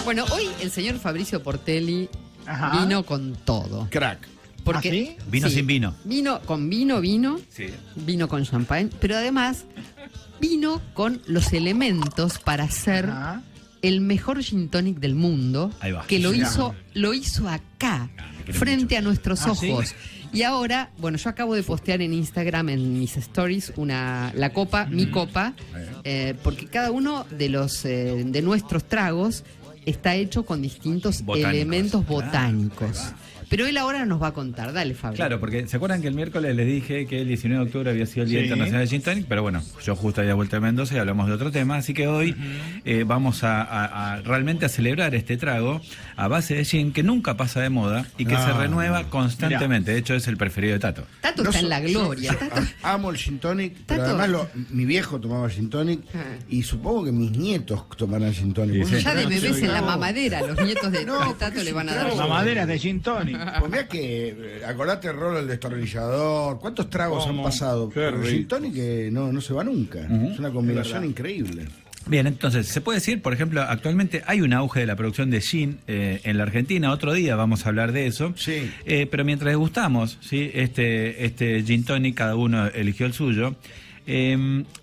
Bueno, hoy el señor Fabricio Portelli vino con todo. Crack. Porque, ¿Ah, sí? Vino sin vino. Vino con vino, Sí. vino con champagne, pero además vino con los elementos para hacer Ajá. el mejor gin tonic del mundo, Ahí va. que lo Sí. hizo acá, quiero frente mucho. a nuestros ¿Ah, sí? ojos. Y ahora, bueno, yo acabo de postear en Instagram, en mis stories, la copa, mi copa, porque cada uno de los de nuestros tragos está hecho con distintos Botánicos. elementos Claro, botánicos. ahí va. Pero él ahora nos va a contar. Dale, Fabio. Claro, porque ¿se acuerdan que el miércoles les dije que el 19 de octubre había sido el Día Sí. Internacional de Gin Tonic? Pero bueno, yo justo había vuelto a Mendoza y hablamos de otro tema, así que hoy vamos a realmente a celebrar este trago a base de gin que nunca pasa de moda y que se renueva constantemente. De hecho, es el preferido de Tato. Tato está en la gloria. Tato- Amo el gin tonic, pero Tato. además mi viejo tomaba gin tonic y supongo que mis nietos tomarán gin tonic. Sí, Porque sí. ya de yo bebés soy- en la mamadera, los nietos de No, Tato porque le es van a un dar. trago. Mamaderas de gin tonic. Pues mirá que, acordate el rol del destornillador, ¿cuántos tragos han pasado? Qué Pero el gin rico. tonic que no se va nunca. Es una combinación increíble. Bien, entonces, se puede decir, por ejemplo, actualmente hay un auge de la producción de gin en la Argentina. Otro día vamos a hablar de eso. Sí. Pero mientras degustamos, ¿sí? este gin tonic, cada uno eligió el suyo.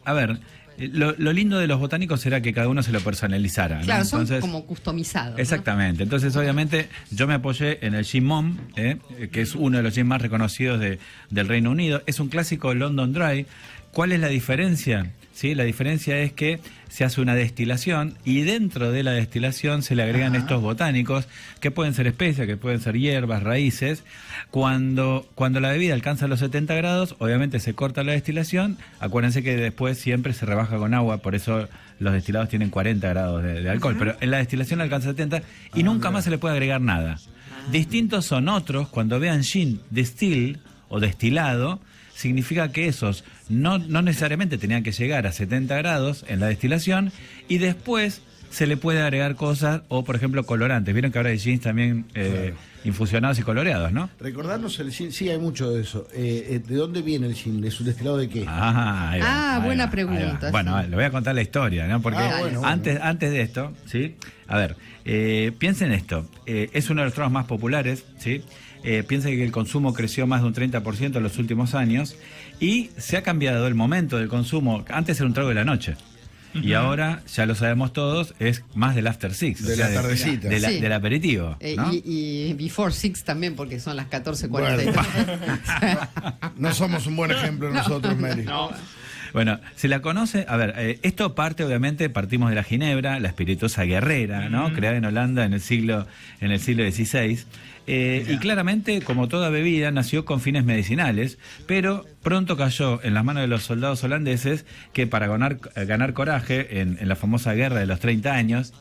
A ver, lo lindo de los botánicos era que cada uno se lo personalizara, ¿no? Claro, son Entonces, como customizados. ¿no? exactamente. Entonces, obviamente, yo me apoyé en el Gin Mom, que es uno de los gin más reconocidos del Reino Unido. Es un clásico London Dry. ¿Cuál es la diferencia? ¿Sí? La diferencia es que se hace una destilación y dentro de la destilación se le agregan estos botánicos que pueden ser especias, que pueden ser hierbas, raíces. Cuando la bebida alcanza los 70 grados, obviamente se corta la destilación. Acuérdense que después siempre se rebaja con agua, por eso los destilados tienen 40 grados de alcohol. Pero en la destilación alcanza 70 y nunca más se le puede agregar nada. Distintos son otros, cuando vean gin distill o destilado, significa que esos no necesariamente tenían que llegar a 70 grados en la destilación y después se le puede agregar cosas o, por ejemplo, colorantes. Vieron que ahora hay gins también infusionados y coloreados, ¿no? Recordarnos el gin, sí hay mucho de eso. ¿De dónde viene el gin? ¿Es un destilado de qué? Ahí va, ahí buena va, pregunta, ahí va. sí. Bueno, le voy a contar la historia, ¿no? Porque bueno. antes de esto, ¿sí? A ver, piensen esto. Es uno de los tragos más populares, ¿sí? Piensen que el consumo creció más de un 30% en los últimos años y se ha cambiado el momento del consumo. Antes era un trago de la noche. Y ahora, ya lo sabemos todos, es más del after six. De la tardecita. Sí. Del aperitivo, ¿no? Y Before Six también, porque son las 14:40. No somos un buen ejemplo nosotros, Mary. Bueno, se la conoce, a ver, esto partimos de la ginebra, la espirituosa guerrera, ¿no? Creada en Holanda en el siglo XVI. Y claramente, como toda bebida, nació con fines medicinales, pero pronto cayó en las manos de los soldados holandeses que para ganar coraje en la famosa guerra de los 30 años,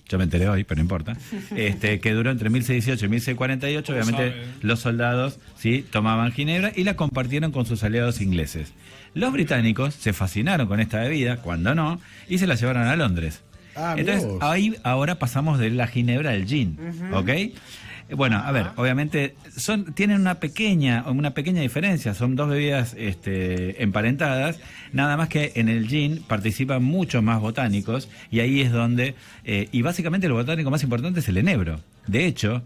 yo me enteré hoy, pero no importa, que duró entre 1618 y 1648, obviamente los soldados sí tomaban ginebra y la compartieron con sus aliados ingleses. Los británicos se fascinaron con esta bebida, cuando no, y se la llevaron a Londres. Entonces, vos. ahí ahora pasamos de la ginebra al gin, ¿ok? Bueno, a ver, obviamente tienen una pequeña diferencia, son dos bebidas emparentadas, nada más que en el gin participan muchos más botánicos y ahí es donde, y básicamente el botánico más importante es el enebro. De hecho,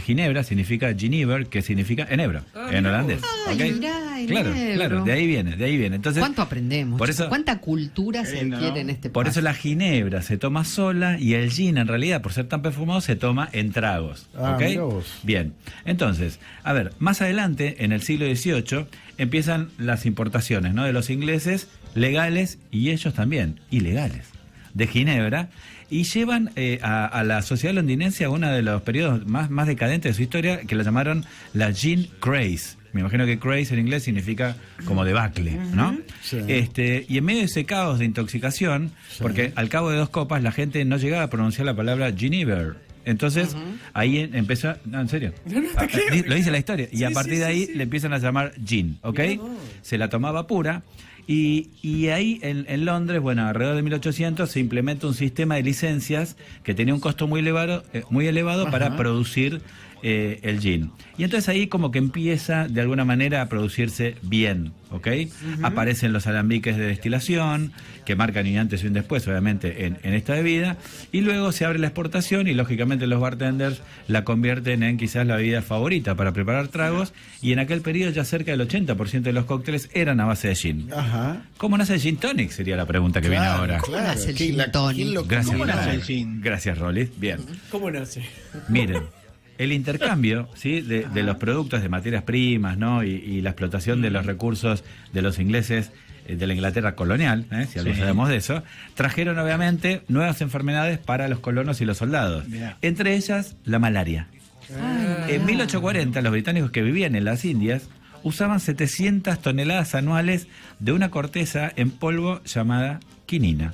ginebra significa Genever, que significa enebro, en holandés. Ay, ¿ok? mirá, Claro, enebro. de ahí viene. Entonces, ¿Cuánto aprendemos? por eso- ¿Cuánta cultura se ¿no? adquiere en este por país? eso la ginebra se toma sola y el gin, en realidad, por ser tan perfumado, se toma en tragos. ¿ok? Mirá vos. Bien, entonces, a ver, más adelante, en el siglo XVIII, empiezan las importaciones, ¿no? De los ingleses, legales y ellos también, ilegales, de ginebra, y llevan a la sociedad londinense a uno de los periodos más decadentes de su historia, que la llamaron la gin craze. Me imagino que craze en inglés significa como debacle, ¿no? Sí. Y en medio de ese caos de intoxicación, porque al cabo de 2 copas la gente no llegaba a pronunciar la palabra Genever. Entonces, ahí empezó... No, en serio. Lo dice la historia. Y a partir de ahí le empiezan a llamar gin, ¿ok? Se la tomaba pura. Y ahí en Londres, bueno, alrededor de 1800 se implementa un sistema de licencias que tenía un costo muy elevado para producir el gin. Y entonces ahí como que empieza de alguna manera a producirse bien, ¿ok? Aparecen los alambiques de destilación, que marcan un antes y un después, obviamente, en esta bebida, y luego se abre la exportación y lógicamente los bartenders la convierten en quizás la bebida favorita para preparar tragos, y en aquel periodo ya cerca del 80% de los cócteles eran a base de gin. Ajá. ¿Cómo nace el gin tonic? Sería la pregunta que viene ahora. ¿Cómo nace el ¿Quién gin tonic? quién lo Gracias, combina? nace el Rolly. gin? Gracias, Rolly. Bien. ¿Cómo nace? Miren, el intercambio, ¿sí?, de los productos, de materias primas, ¿no?, y la explotación de los recursos de los ingleses, de la Inglaterra colonial, si algo Sí. sabemos de eso, trajeron obviamente nuevas enfermedades para los colonos y los soldados. Mirá. Entre ellas, la malaria. En 1840, los británicos que vivían en las Indias usaban 700 toneladas anuales de una corteza en polvo llamada quinina.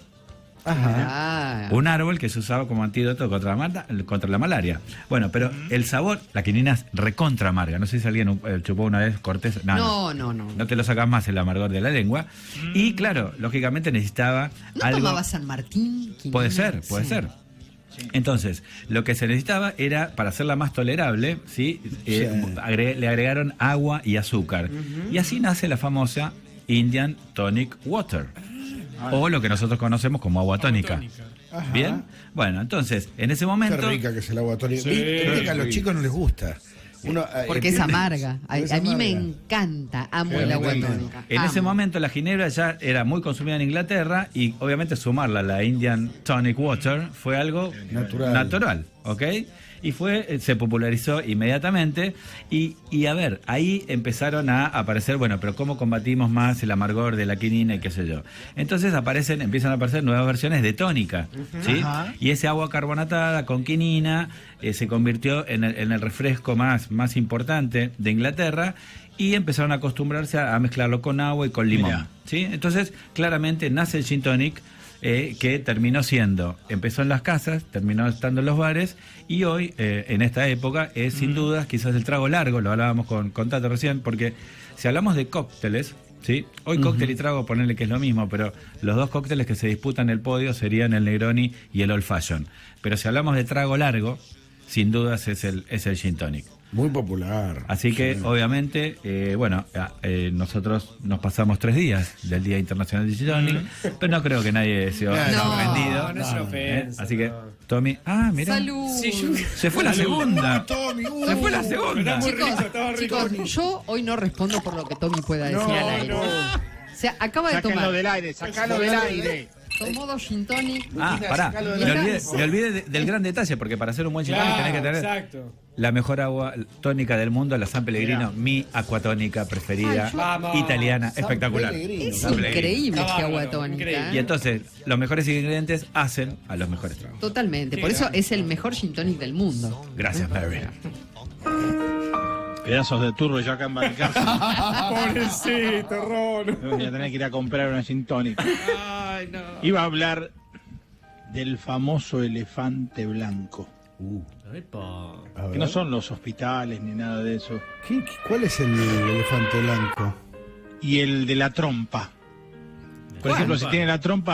Ajá. Un árbol que se usaba como antídoto contra la malaria. Bueno, pero el sabor, la quinina es recontra amarga. No sé si alguien chupó una vez corteza. No. No te lo sacas más el amargor de la lengua. Y claro, lógicamente necesitaba ¿No algo. tomaba San Martín? Quinina? Puede ser. Sí. Entonces, lo que se necesitaba era, para hacerla más tolerable, ¿sí? Le agregaron agua y azúcar. Y así nace la famosa Indian Tonic Water. O lo que nosotros conocemos como agua tónica. Ajá. ¿Bien? Bueno, entonces, en ese Qué momento... rica que es el agua tónica. Sí. Viste que a los chicos no les gusta. Porque es amarga. A Es mí me amarga. encanta, amo Qué el agua rico. tónica. En ese Amo. momento la ginebra ya era muy consumida en Inglaterra y obviamente sumarla a la Indian Tonic Water fue algo natural, ¿ok? Y se popularizó inmediatamente y a ver, ahí empezaron a aparecer, bueno, pero ¿cómo combatimos más el amargor de la quinina y qué sé yo? Entonces empiezan a aparecer nuevas versiones de tónica, ¿sí? Ajá. Y ese agua carbonatada con quinina se convirtió en el refresco más importante de Inglaterra y empezaron a acostumbrarse a mezclarlo con agua y con limón. Mirá. ¿Sí? Entonces, claramente nace el gin tonic, que empezó en las casas, terminó estando en los bares y hoy, en esta época, es sin dudas quizás el trago largo, lo hablábamos con Tato recién, porque si hablamos de cócteles, ¿sí? Hoy cóctel y trago, ponerle que es lo mismo, pero los dos cócteles que se disputan el podio serían el Negroni y el Old Fashion. Pero si hablamos de trago largo, sin dudas es el gin tonic. Muy popular. Así que, Sí. obviamente, nosotros nos pasamos 3 días del Día Internacional del Gin Tonic, pero no creo que nadie se haya No, ofendido. no es una ofensa, Así que, no. Tommy, mira, ¡Salud! Sí, yo- se fue la segunda. Tommy, Se fue la segunda. Está muy rico, estaba rico. Chicos, yo hoy no respondo por lo que Tommy pueda decir al aire. no. O sea, acaba de Sáquenlo tomar. del aire, sacalo del aire. Tomó 2 gin tonic. Pará, Sacalo de me la olvidé del gran detalle, porque para hacer un buen gin tonic tenés que tener Exacto. la mejor agua tónica del mundo, la San Pellegrino, mi acuatónica preferida, Ay, yo- Vamos. italiana, San espectacular. Pellegrino. Es San Pellegrino. increíble Está este agua bárbaro, tónica. increíble. Y ¿eh? entonces, los mejores ingredientes hacen a los mejores tragos. Totalmente. Qué Por eso grande. es el mejor gin tonic del mundo. Gracias, Mary. Pedazos de turro ya acá en Balcarce. Pobrecito, Ron. Voy a tener que ir a comprar una gin tonic. Ay, no. Iba a hablar del famoso elefante blanco. Epa. A ver. Que no son los hospitales ni nada de eso. ¿Cuál es el elefante blanco? Y el de la trompa. Por ejemplo, si tiene la trompa